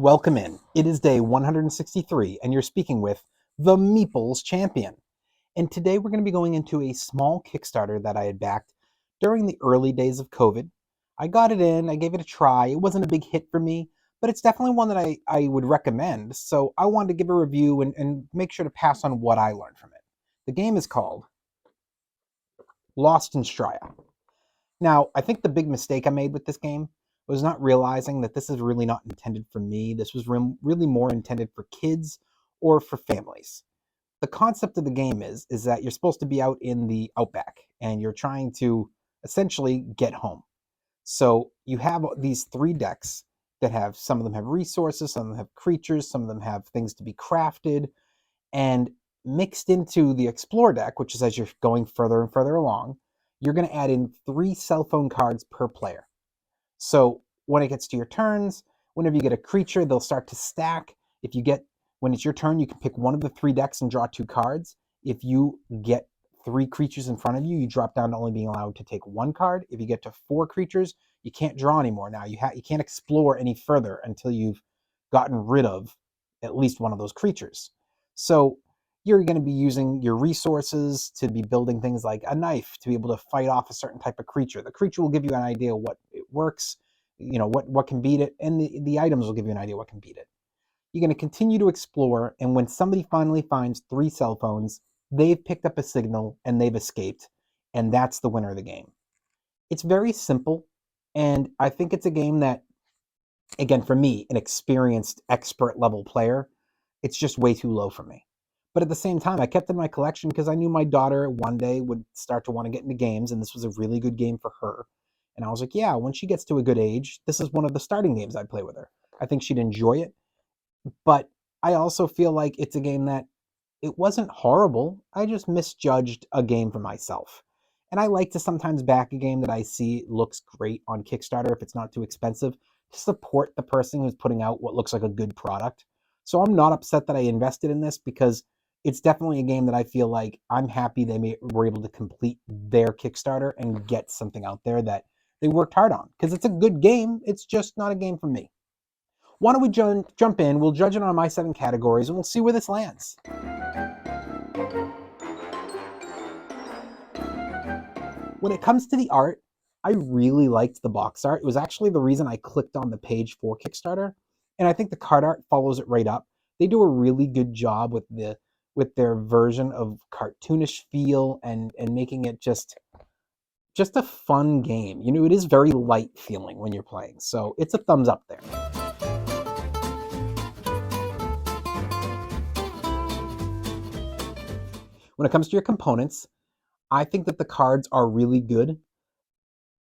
Welcome in. It is day 163, and you're speaking with the Meeples Champion. And today we're going to be going into a small Kickstarter that I had backed during the early days of COVID. I got it in, I gave it a try. It wasn't a big hit for me, but it's definitely one that I would recommend. So I wanted to give a review and make sure to pass on what I learned from it. The game is called Lost in Straya. Now, I think the big mistake I made with this game was not realizing that this is really not intended for me. This was really more intended for kids or for families. The concept of the game is that you're supposed to be out in the outback and you're trying to essentially get home. So you have these three decks that have, some of them have resources, some of them have creatures, some of them have things to be crafted, and mixed into the explore deck, which is as you're going further and further along, you're going to add in 3 cell phone cards per player. So when it gets to your turns, whenever you get a creature, they'll start to stack. When it's your turn, you can pick one of the 3 decks and draw 2 cards. If you get 3 creatures in front of you, you drop down to only being allowed to take 1 card. If you get to 4 creatures, you can't draw anymore. Now you can't explore any further until you've gotten rid of at least one of those creatures. So you're going to be using your resources to be building things like a knife to be able to fight off a certain type of creature. The creature will give you an idea what it works, what can beat it, and the items will give you an idea what can beat it. You're going to continue to explore, and when somebody finally finds 3 cell phones, they've picked up a signal and they've escaped, and that's the winner of the game. It's very simple, and I think it's a game that, again, for me, an experienced expert level player, it's just way too low for me. But at the same time, I kept it in my collection because I knew my daughter one day would start to want to get into games, and this was a really good game for her. And I was like, yeah, when she gets to a good age, this is one of the starting games I'd play with her. I think she'd enjoy it. But I also feel like it's a game that it wasn't horrible. I just misjudged a game for myself. And I like to sometimes back a game that I see looks great on Kickstarter if it's not too expensive to support the person who's putting out what looks like a good product. So I'm not upset that I invested in this because it's definitely a game that I feel like I'm happy were able to complete their Kickstarter and get something out there that they worked hard on. Because it's a good game, it's just not a game for me. Why don't we jump in, we'll judge it on my 7 categories, and we'll see where this lands. When it comes to the art, I really liked the box art. It was actually the reason I clicked on the page for Kickstarter, and I think the card art follows it right up. They do a really good job with their version of cartoonish feel and making it just a fun game. It is very light feeling when you're playing, so it's a thumbs up there. When it comes to your components, I think that the cards are really good.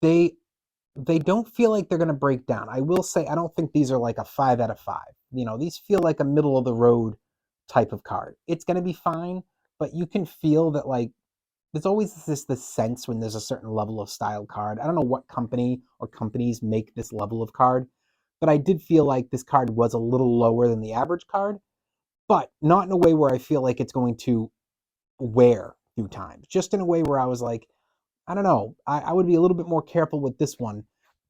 They don't feel like they're going to break down. I will say I don't think these are like a 5 out of 5. These feel like a middle of the road type of card. It's going to be fine, but you can feel that like there's always this sense when there's a certain level of style card. I don't know what company or companies make this level of card, but I did feel like this card was a little lower than the average card, but not in a way where I feel like it's going to wear through time. Just in a way where I was like, I don't know, I would be a little bit more careful with this one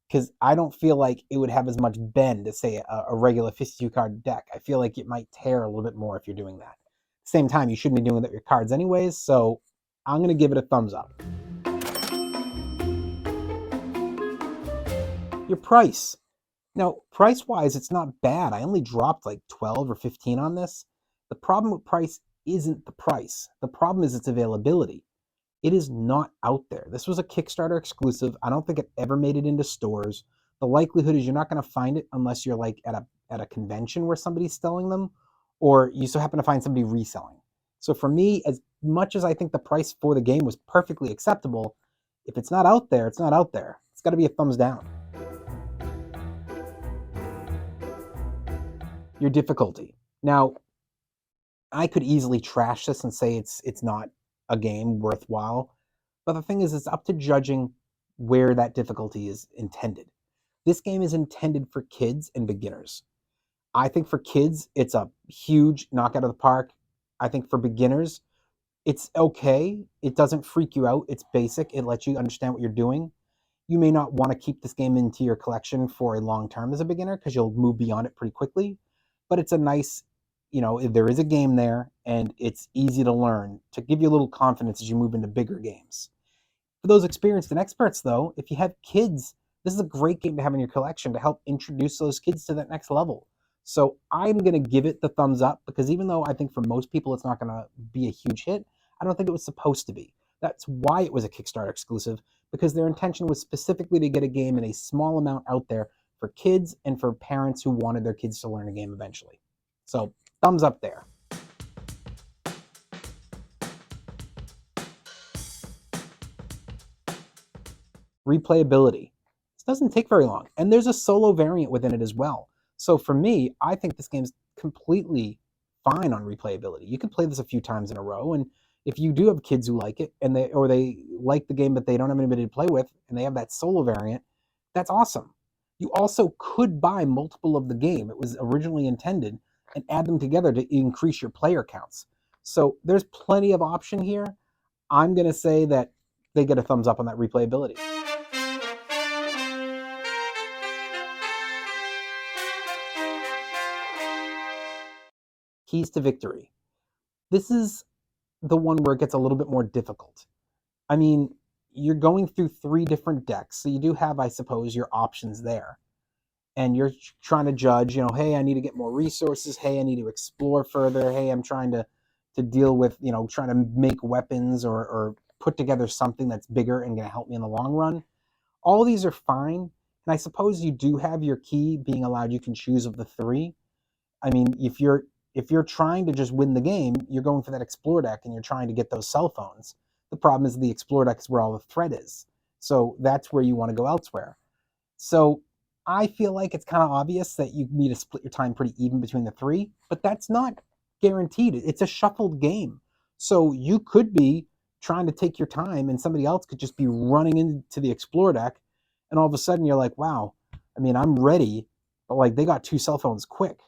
because I don't feel like it would have as much bend as, say, a regular 52 card deck. I feel like it might tear a little bit more if you're doing that. Same time, you shouldn't be doing that with your cards anyways, so I'm going to give it a thumbs up. Your price. Now, price-wise, it's not bad. I only dropped like 12 or 15 on this. The problem with price isn't the price. The problem is its availability. It is not out there. This was a Kickstarter exclusive. I don't think it ever made it into stores. The likelihood is you're not going to find it unless you're like at a convention where somebody's selling them, or you so happen to find somebody reselling. So for me, as much as I think the price for the game was perfectly acceptable, if it's not out there, it's not out there. It's got to be a thumbs down. Your difficulty. Now, I could easily trash this and say it's not a game worthwhile, but the thing is, it's up to judging where that difficulty is intended. This game is intended for kids and beginners. I think for kids, it's a huge knock out of the park. I think for beginners, it's okay. It doesn't freak you out. It's basic. It lets you understand what you're doing. You may not want to keep this game into your collection for a long term as a beginner because you'll move beyond it pretty quickly. But it's a nice, there is a game there and it's easy to learn to give you a little confidence as you move into bigger games. For those experienced and experts, though, if you have kids, this is a great game to have in your collection to help introduce those kids to that next level. So I'm going to give it the thumbs up because even though I think for most people it's not going to be a huge hit, I don't think it was supposed to be. That's why it was a Kickstarter exclusive, because their intention was specifically to get a game in a small amount out there for kids and for parents who wanted their kids to learn a game eventually. So thumbs up there. Replayability. This doesn't take very long, and there's a solo variant within it as well. So for me, I think this game's completely fine on replayability. You can play this a few times in a row, and if you do have kids who like it and they like the game but they don't have anybody to play with and they have that solo variant, that's awesome. You also could buy multiple of the game. It was originally intended and add them together to increase your player counts. So there's plenty of option here. I'm going to say that they get a thumbs up on that replayability. Keys to victory. This is the one where it gets a little bit more difficult. I mean, you're going through 3 different decks, so you do have, I suppose, your options there. And you're trying to judge, hey, I need to get more resources. Hey, I need to explore further. Hey, I'm trying to deal with, trying to make weapons or put together something that's bigger and going to help me in the long run. All these are fine. And I suppose you do have your key being allowed. You can choose of the 3. I mean, if you're trying to just win the game, you're going for that explore deck and you're trying to get those cell phones. The problem is the explore deck is where all the thread is. So that's where you want to go elsewhere. So I feel like it's kind of obvious that you need to split your time pretty even between the 3, but that's not guaranteed. It's a shuffled game. So you could be trying to take your time and somebody else could just be running into the explore deck and all of a sudden you're like, wow, I mean, I'm ready, but like they got 2 cell phones quick.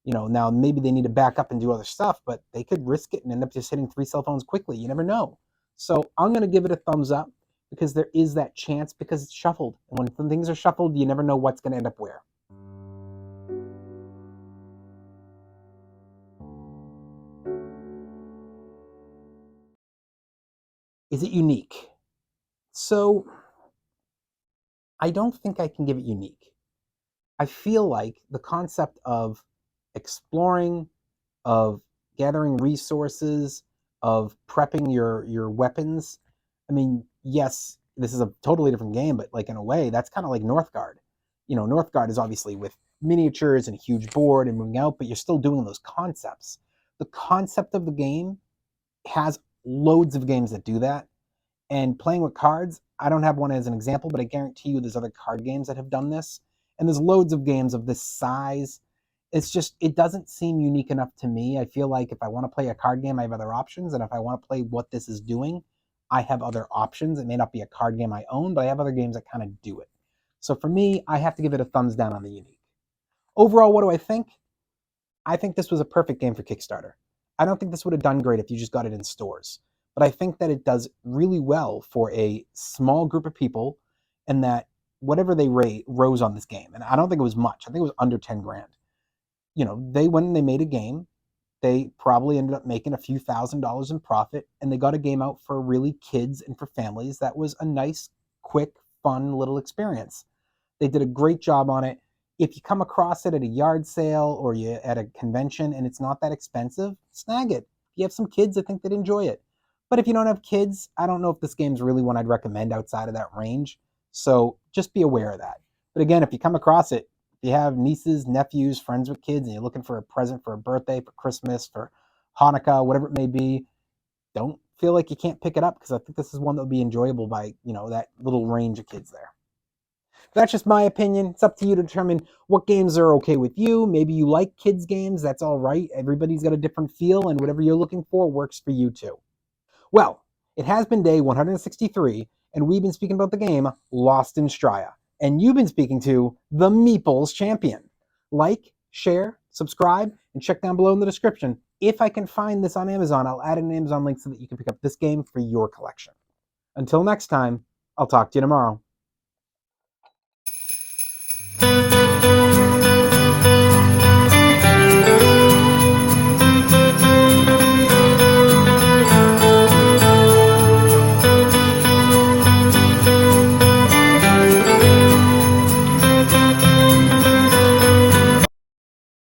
Now maybe they need to back up and do other stuff, but they could risk it and end up just hitting 3 cell phones quickly. You never know. So I'm going to give it a thumbs up because there is that chance because it's shuffled. And when things are shuffled, you never know what's going to end up where. Is it unique? So I don't think I can give it unique. I feel like the concept of exploring, of gathering resources, of prepping your weapons. I mean, yes, this is a totally different game, but like in a way, that's kind of like Northgard. Northgard is obviously with miniatures and a huge board and moving out, but you're still doing those concepts. The concept of the game has loads of games that do that. And playing with cards, I don't have one as an example, but I guarantee you there's other card games that have done this. And there's loads of games of this size. It's just, it doesn't seem unique enough to me. I feel like if I want to play a card game, I have other options. And if I want to play what this is doing, I have other options. It may not be a card game I own, but I have other games that kind of do it. So for me, I have to give it a thumbs down on the unique. Overall, what do I think? I think this was a perfect game for Kickstarter. I don't think this would have done great if you just got it in stores. But I think that it does really well for a small group of people and that whatever they rose on this game, and I don't think it was much. I think it was under 10 grand. They went and they made a game. They probably ended up making a few $1,000s in profit, and they got a game out for really kids and for families that was a nice, quick, fun little experience. They did a great job on it. If you come across it at a yard sale or you at a convention and it's not that expensive, snag it. If you have some kids, I think they'd enjoy it. But if you don't have kids, I don't know if this game's really one I'd recommend outside of that range. So just be aware of that. But again, if you come across it, if you have nieces, nephews, friends with kids, and you're looking for a present for a birthday, for Christmas, for Hanukkah, whatever it may be, don't feel like you can't pick it up because I think this is one that would be enjoyable by, that little range of kids there. That's just my opinion. It's up to you to determine what games are okay with you. Maybe you like kids' games. That's all right. Everybody's got a different feel, and whatever you're looking for works for you too. Well, it has been day 163, and we've been speaking about the game Lost in Straya. And you've been speaking to the Meeples Champion. Like, share, subscribe, and check down below in the description. If I can find this on Amazon, I'll add an Amazon link so that you can pick up this game for your collection. Until next time, I'll talk to you tomorrow.